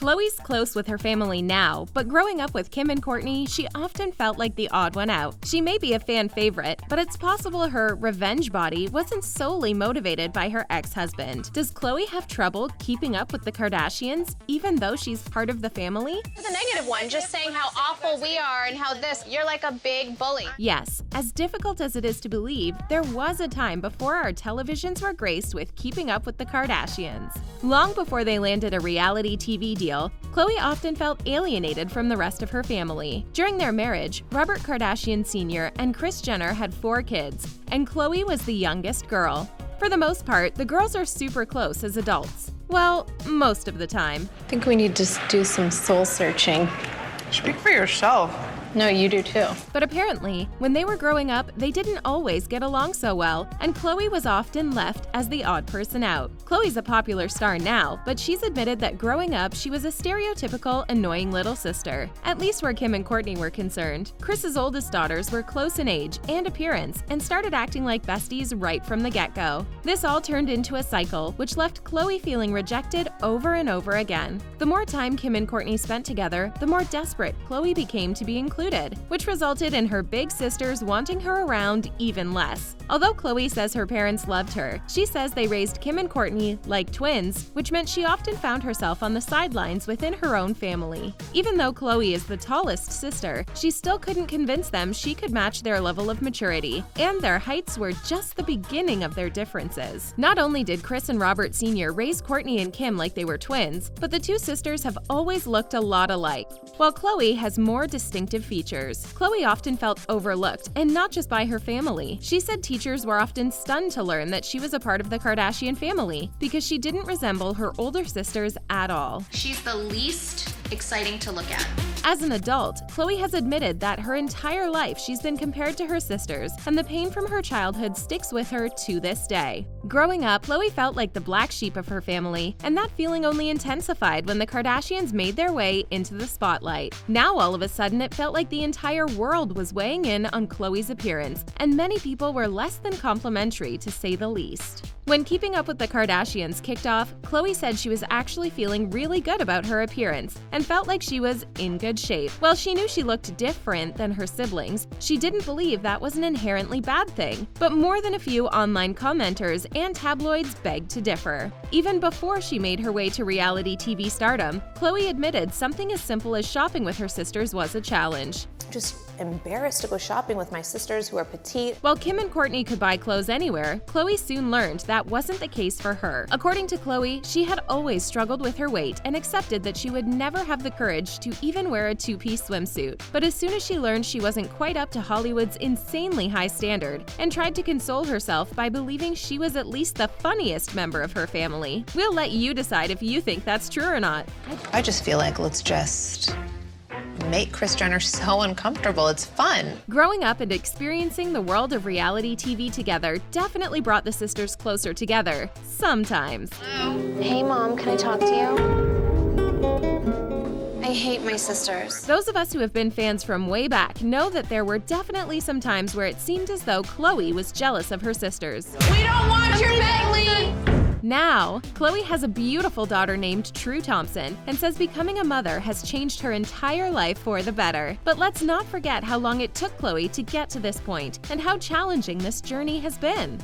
Khloe's close with her family now, but growing up with Kim and Kourtney, she often felt like the odd one out. She may be a fan favorite, but it's possible her revenge body wasn't solely motivated by her ex-husband. Does Khloe have trouble keeping up with the Kardashians, even though she's part of the family? The negative one, just saying how awful we are and how you're like a big bully. Yes, as difficult as it is to believe, there was a time before our televisions were graced with keeping up with the Kardashians. Long before they landed a reality TV deal, Khloe often felt alienated from the rest of her family. During their marriage, Robert Kardashian Sr. and Kris Jenner had 4 kids, and Khloe was the youngest girl. For the most part, the girls are super close as adults. Well, most of the time. I think we need to do some soul searching. Speak for yourself. No, you do too. But apparently, when they were growing up, they didn't always get along so well, and Khloe was often left as the odd person out. Khloe's a popular star now, but she's admitted that growing up, she was a stereotypical, annoying little sister. At least where Kim and Kourtney were concerned. Kris's oldest daughters were close in age and appearance, and started acting like besties right from the get-go. This all turned into a cycle, which left Khloe feeling rejected over and over again. The more time Kim and Kourtney spent together, the more desperate Khloe became to be included, which resulted in her big sisters wanting her around even less. Although Khloe says her parents loved her, she says they raised Kim and Kourtney like twins, which meant she often found herself on the sidelines within her own family. Even though Khloe is the tallest sister, she still couldn't convince them she could match their level of maturity, and their heights were just the beginning of their differences. Not only did Kris and Robert Sr. raise Kourtney and Kim like they were twins, but the two sisters have always looked a lot alike. While Khloe has more distinctive features, Khloe often felt overlooked, and not just by her family. She said teachers were often stunned to learn that she was a part of the Kardashian family because she didn't resemble her older sisters at all. She's the least exciting to look at. As an adult, Khloe has admitted that her entire life she's been compared to her sisters, and the pain from her childhood sticks with her to this day. Growing up, Khloe felt like the black sheep of her family, and that feeling only intensified when the Kardashians made their way into the spotlight. Now all of a sudden it felt like the entire world was weighing in on Khloe's appearance, and many people were less than complimentary to say the least. When Keeping Up with the Kardashians kicked off, Khloe said she was actually feeling really good about her appearance and felt like she was in good shape. While she knew she looked different than her siblings, she didn't believe that was an inherently bad thing. But more than a few online commenters and tabloids begged to differ. Even before she made her way to reality TV stardom, Khloe admitted something as simple as shopping with her sisters was a challenge. Just embarrassed to go shopping with my sisters who are petite. While Kim and Kourtney could buy clothes anywhere, Khloe soon learned that wasn't the case for her. According to Khloe, she had always struggled with her weight and accepted that she would never have the courage to even wear a 2-piece swimsuit. But as soon as she learned she wasn't quite up to Hollywood's insanely high standard, and tried to console herself by believing she was at least the funniest member of her family. We'll let you decide if you think that's true or not. I just feel like let's just make Kris Jenner so uncomfortable. It's fun. Growing up and experiencing the world of reality TV together definitely brought the sisters closer together, sometimes. Hey Mom, can I talk to you? I hate my sisters. Those of us who have been fans from way back know that there were definitely some times where it seemed as though Khloe was jealous of her sisters. We don't want your Bentley! Now, Khloe has a beautiful daughter named True Thompson and says becoming a mother has changed her entire life for the better. But let's not forget how long it took Khloe to get to this point and how challenging this journey has been.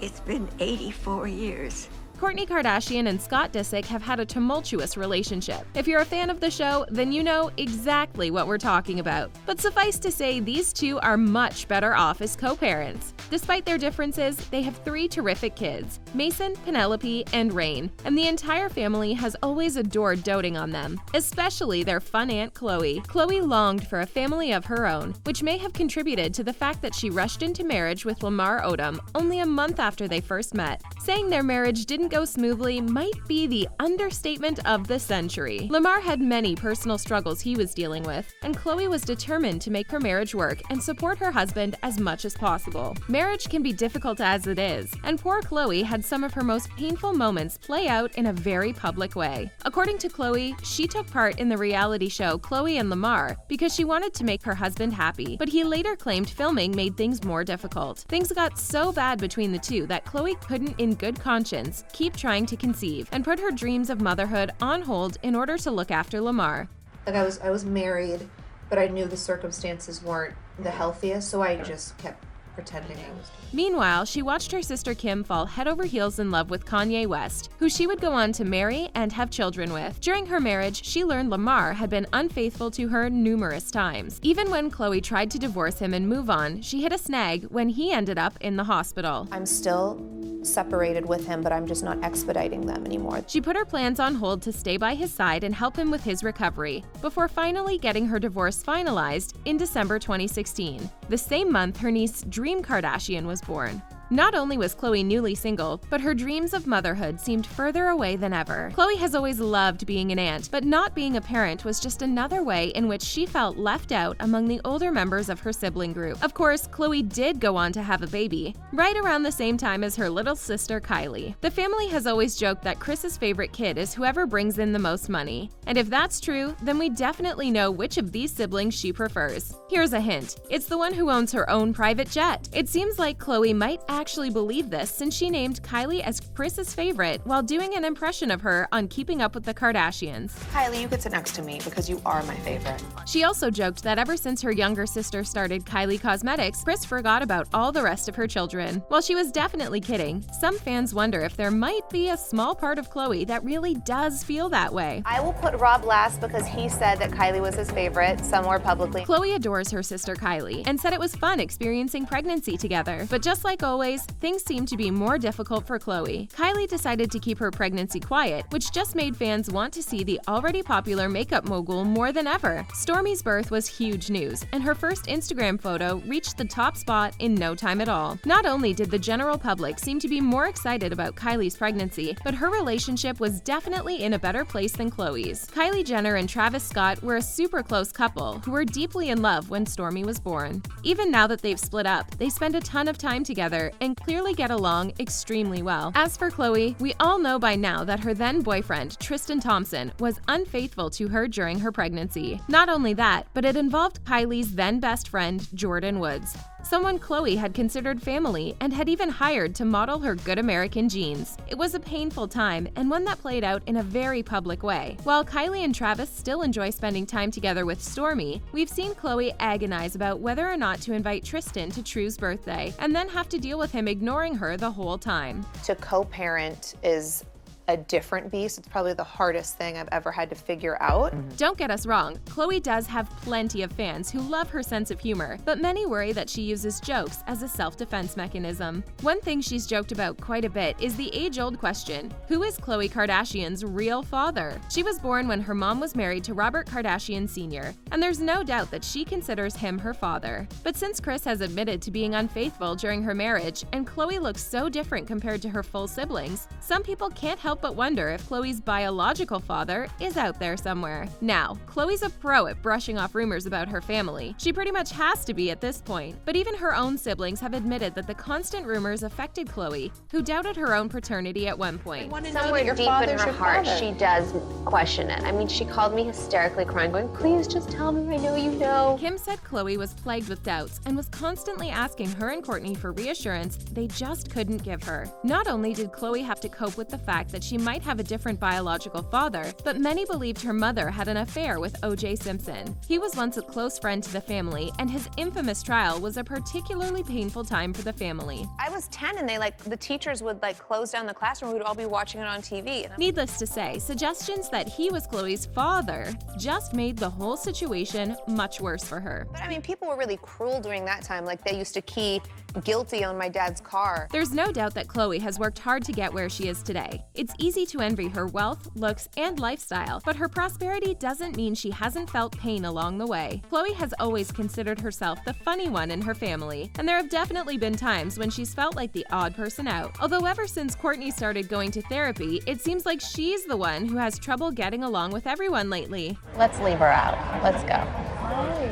It's been 84 years. Kourtney Kardashian and Scott Disick have had a tumultuous relationship. If you're a fan of the show, then you know exactly what we're talking about. But suffice to say, these two are much better off as co-parents. Despite their differences, they have 3 terrific kids, Mason, Penelope, and Rain, and the entire family has always adored doting on them, especially their fun aunt Khloe. Khloe longed for a family of her own, which may have contributed to the fact that she rushed into marriage with Lamar Odom only a month after they first met. Saying their marriage didn't go smoothly might be the understatement of the century. Lamar had many personal struggles he was dealing with, and Khloe was determined to make her marriage work and support her husband as much as possible. Marriage can be difficult as it is, and poor Khloe had some of her most painful moments play out in a very public way. According to Khloe, she took part in the reality show Khloe and Lamar because she wanted to make her husband happy, but he later claimed filming made things more difficult. Things got so bad between the two that Khloe couldn't in good conscience keep trying to conceive and put her dreams of motherhood on hold in order to look after Lamar. Like I was married, but I knew the circumstances weren't the healthiest, so I just kept pretending I was. Meanwhile, she watched her sister Kim fall head over heels in love with Kanye West, who she would go on to marry and have children with. During her marriage, she learned Lamar had been unfaithful to her numerous times. Even when Khloe tried to divorce him and move on, she hit a snag when he ended up in the hospital. I'm still separated with him, but I'm just not expediting them anymore. She put her plans on hold to stay by his side and help him with his recovery, before finally getting her divorce finalized in December 2016. The same month, her niece Dream Kardashian was born. Not only was Khloe newly single, but her dreams of motherhood seemed further away than ever. Khloe has always loved being an aunt, but not being a parent was just another way in which she felt left out among the older members of her sibling group. Of course, Khloe did go on to have a baby, right around the same time as her little sister Kylie. The family has always joked that Kris's favorite kid is whoever brings in the most money. And if that's true, then we definitely know which of these siblings she prefers. Here's a hint. It's the one who owns her own private jet. It seems like Khloe might actually believe this since she named Kylie as Kris's favorite while doing an impression of her on Keeping Up with the Kardashians. Kylie, you could sit next to me because you are my favorite. She also joked that ever since her younger sister started Kylie Cosmetics, Kris forgot about all the rest of her children. While she was definitely kidding, some fans wonder if there might be a small part of Khloe that really does feel that way. I will put Rob last because he said that Kylie was his favorite somewhere publicly. Khloe adores her sister Kylie and said it was fun experiencing pregnancy together. But just like always, things seemed to be more difficult for Khloe. Kylie decided to keep her pregnancy quiet, which just made fans want to see the already popular makeup mogul more than ever. Stormi's birth was huge news, and her first Instagram photo reached the top spot in no time at all. Not only did the general public seem to be more excited about Kylie's pregnancy, but her relationship was definitely in a better place than Khloe's. Kylie Jenner and Travis Scott were a super close couple who were deeply in love when Stormi was born. Even now that they've split up, they spend a ton of time together and clearly get along extremely well. As for Khloe, we all know by now that her then boyfriend, Tristan Thompson, was unfaithful to her during her pregnancy. Not only that, but it involved Kylie's then best friend, Jordyn Woods, someone Khloe had considered family and had even hired to model her good American jeans. It was a painful time and one that played out in a very public way. While Kylie and Travis still enjoy spending time together with Stormi, we've seen Khloe agonize about whether or not to invite Tristan to True's birthday and then have to deal with him ignoring her the whole time. To co-parent is a different beast. It's probably the hardest thing I've ever had to figure out. Don't get us wrong, Khloe does have plenty of fans who love her sense of humor, but many worry that she uses jokes as a self-defense mechanism. One thing she's joked about quite a bit is the age-old question, who is Khloe Kardashian's real father? She was born when her mom was married to Robert Kardashian Sr., and there's no doubt that she considers him her father. But since Kris has admitted to being unfaithful during her marriage, and Khloe looks so different compared to her full siblings, some people can't help but wonder if Khloe's biological father is out there somewhere. Now, Khloe's a pro at brushing off rumors about her family. She pretty much has to be at this point, but even her own siblings have admitted that the constant rumors affected Khloe, who doubted her own paternity at one point. Somewhere deep in her heart, she does question it. I mean, she called me hysterically crying, going, please just tell me, I know you know. Kim said Khloe was plagued with doubts and was constantly asking her and Kourtney for reassurance they just couldn't give her. Not only did Khloe have to cope with the fact that she might have a different biological father, but many believed her mother had an affair with OJ Simpson. He was once a close friend to the family, and his infamous trial was a particularly painful time for the family. I was 10 and the teachers would close down the classroom. We'd all be watching it on TV. Needless to say, suggestions that he was Khloe's father just made the whole situation much worse for her. But I mean, people were really cruel during that time. They used to key guilty on my dad's car. There's no doubt that Khloe has worked hard to get where she is today. It's easy to envy her wealth, looks, and lifestyle, but her prosperity doesn't mean she hasn't felt pain along the way. Khloe has always considered herself the funny one in her family, and there have definitely been times when she's felt like the odd person out. Although ever since Kourtney started going to therapy, it seems like she's the one who has trouble getting along with everyone lately. Let's leave her out. Let's go.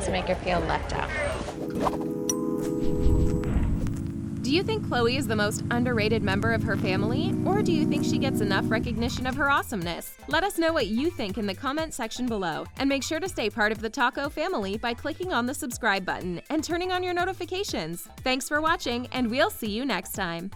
To make her feel left out. Do you think Khloe is the most underrated member of her family, or do you think she gets enough recognition of her awesomeness? Let us know what you think in the comment section below, and make sure to stay part of the Taco family by clicking on the subscribe button and turning on your notifications. Thanks for watching, and we'll see you next time.